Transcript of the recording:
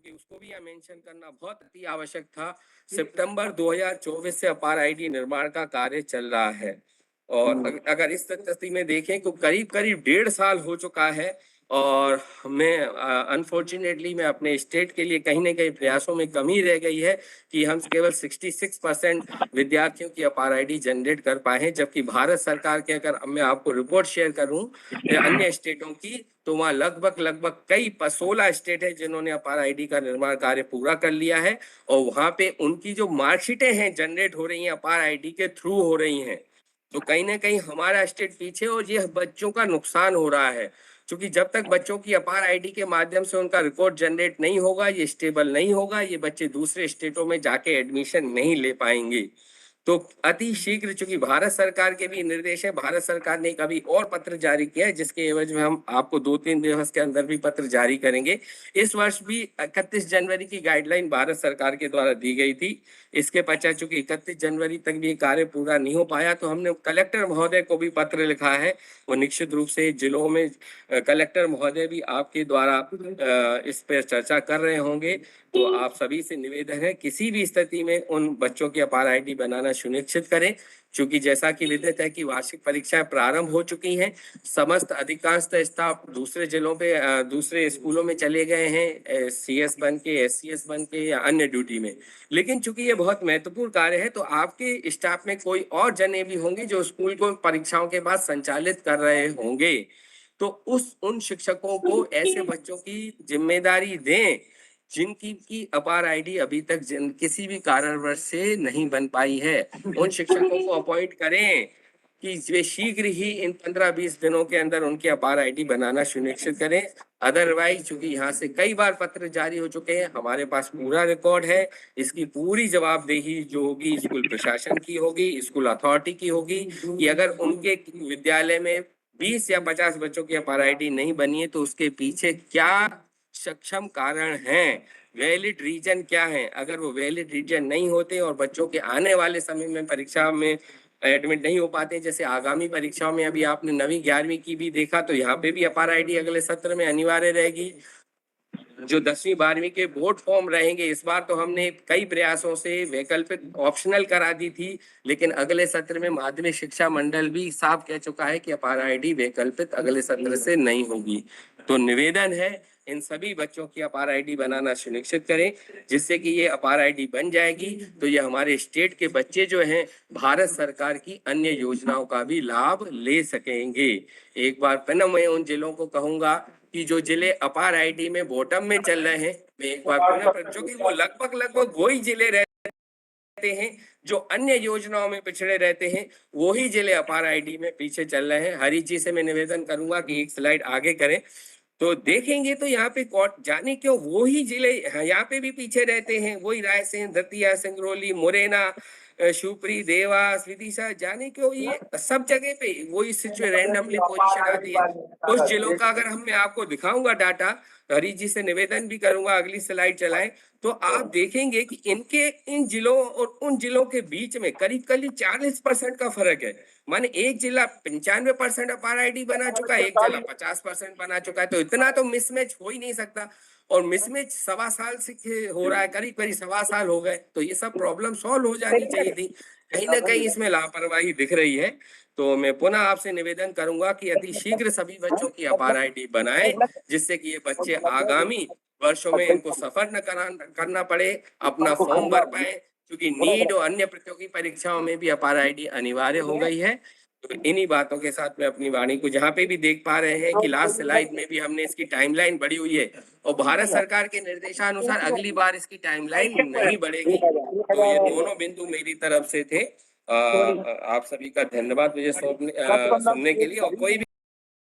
क्योंकि उसको भी यहाँ मेंशन करना बहुत अति आवश्यक था। सितंबर 2024 से अपार आईडी निर्माण का कार्य चल रहा है और अगर इस स्थिति में देखें तो करीब करीब 1.5 साल हो चुका है और मैं अनफॉर्चुनेटली मैं अपने स्टेट के लिए कहीं ना कहीं प्रयासों में कमी रह गई है कि हम केवल 66% विद्यार्थियों की अपार आईडी जनरेट कर पाए हैं, जबकि भारत सरकार के अगर मैं आपको रिपोर्ट शेयर करूं अन्य स्टेटों की तो वहाँ लगभग कई 16 स्टेट है जिन्होंने अपार आईडी का निर्माण कार्य पूरा कर लिया है और वहां पे उनकी जो मार्कशीटें हैं जनरेट हो रही हैं अपार आईडी के थ्रू हो रही हैं। तो कहीं ना कहीं हमारा स्टेट पीछे और ये बच्चों का नुकसान हो रहा है, क्योंकि जब तक बच्चों की अपार आईडी के माध्यम से उनका रिकॉर्ड जनरेट नहीं होगा, ये स्टेबल नहीं होगा, ये बच्चे दूसरे स्टेटों में जाके एडमिशन नहीं ले पाएंगे। तो अति शीघ्र, चूंकि भारत सरकार के भी निर्देश है, भारत सरकार ने कभी और पत्र जारी किया है जिसके एवज में हम आपको 2-3 दिवस के अंदर भी पत्र जारी करेंगे। इस वर्ष भी 31 जनवरी की गाइडलाइन भारत सरकार के द्वारा दी गई थी। इसके पश्चात चूंकि 31 जनवरी तक भी कार्य पूरा नहीं हो पाया तो हमने कलेक्टर महोदय को भी पत्र लिखा है। वो निश्चित रूप से जिलों में कलेक्टर महोदय भी आपके द्वारा इस पर चर्चा कर रहे होंगे। तो आप सभी से निवेदन है किसी भी स्थिति में उन बच्चों की अपार आईडी बनाना सुनिश्चित करें, क्योंकि जैसा कि विदित है कि वार्षिक परीक्षाएं प्रारंभ हो चुकी हैं। समस्त अधिकांश स्टाफ दूसरे जिलों पे दूसरे स्कूलों में चले गए हैं, CS बन के, SCS बन के या अन्य ड्यूटी में। लेकिन चूंकि ये बहुत महत्वपूर्ण कार्य है तो आपके स्टाफ में कोई और जने भी होंगे जो स्कूल को परीक्षाओं के बाद संचालित कर रहे होंगे। तो उन शिक्षकों को ऐसे बच्चों की जिम्मेदारी दें जिनकी की अपार आईडी अभी तक किसी भी कारणवश से नहीं बन पाई है। उन शिक्षकों को अपॉइंट करें कि वे शीघ्र ही इन 15-20 दिनों के अंदर उनकी अपार आईडी बनाना सुनिश्चित करें। अदरवाइज चूंकि यहाँ से कई बार पत्र जारी हो चुके हैं, हमारे पास पूरा रिकॉर्ड है, इसकी पूरी जवाबदेही जो होगी स्कूल प्रशासन की होगी, स्कूल अथॉरिटी की होगी कि अगर उनके विद्यालय में 20 या 50 बच्चों की अपार आईडी नहीं बनी है तो उसके पीछे क्या सक्षम कारण हैं, वैलिड रीजन क्या है। अगर वो वैलिड रीजन नहीं होते और बच्चों के आने वाले समय में परीक्षा में एडमिट नहीं हो पाते, जैसे आगामी परीक्षाओं में अभी आपने 9वीं 11वीं की भी देखा तो यहाँ पे भी अपार आईडी अगले सत्र में अनिवार्य रहेगी। जो 10वीं 12वीं के बोर्ड फॉर्म रहेंगे, इस बार तो हमने कई प्रयासों से वैकल्पिक ऑप्शनल करा दी थी, लेकिन अगले सत्र में माध्यमिक शिक्षा मंडल भी साफ कह चुका है कि अपार आईडी वैकल्पिक अगले सत्र से नहीं होगी। तो निवेदन है इन सभी बच्चों की अपार आईडी बनाना सुनिश्चित करें, जिससे कि ये अपार आईडी बन जाएगी तो ये हमारे स्टेट के बच्चे जो हैं भारत सरकार की अन्य योजनाओं का भी लाभ ले सकेंगे। एक बार पुनः मैं उन जिलों को कहूंगा कि जो जिले अपार आईडी में बॉटम में चल रहे हैं, मैं एक बार पुनः, जो कि वो लगभग वही जिले रहते हैं जो अन्य योजनाओं में पिछड़े रहते हैं, वही जिले अपार आईडी में पीछे चल रहे हैं। हरी जी से मैं निवेदन करूंगा कि एक स्लाइड आगे करें तो देखेंगे तो यहाँ पे जाने क्यों वही जिले यहाँ पे भी पीछे रहते हैं, वही रायसेन, दतिया, सिंगरौली, मुरैना, शिवपुरी, देवास, विदिशा, जाने क्यों ये सब जगह पे वही रैंडमली पोजीशन आती है। उस जिलों का अगर मैं आपको दिखाऊंगा डाटा, हरी जी से निवेदन भी करूंगा अगली स्लाइड चलाएं, तो आप देखेंगे कि इनके इन जिलों और उन जिलों के बीच में करीब करीब 40% का फर्क है। माने एक जिला 95% अपार आईडी बना चुका है, एक जिला 50% बना चुका है, तो इतना तो मिसमैच हो ही नहीं सकता। और मिसमैच 1.25 साल से हो रहा है, करीब करीब 1.25 साल हो गए, तो ये सब प्रॉब्लम सॉल्व हो जानी चाहिए थी। कहीं ना कहीं इसमें लापरवाही दिख रही है। तो मैं पुनः आपसे निवेदन करूंगा कि अति शीघ्र सभी बच्चों की अपार आईडी बनाएं, जिससे कि ये बच्चे आगामी वर्षों में इनको सफर न करना पड़े, अपना फॉर्म भर पाए, क्योंकि नीट और अन्य प्रतियोगी परीक्षाओं में भी अपार आईडी अनिवार्य हो गई है। तो इन्हीं बातों के साथ में अपनी वाणी को, जहाँ पे भी देख पा रहे हैं कि लास्ट स्लाइड में भी हमने इसकी टाइमलाइन बढ़ी हुई है और भारत सरकार के निर्देशानुसार अगली बार इसकी टाइमलाइन नहीं बढ़ेगी। तो ये दोनों बिंदु मेरी तरफ से थे। आप सभी का धन्यवाद मुझे सुनने के लिए। और कोई भी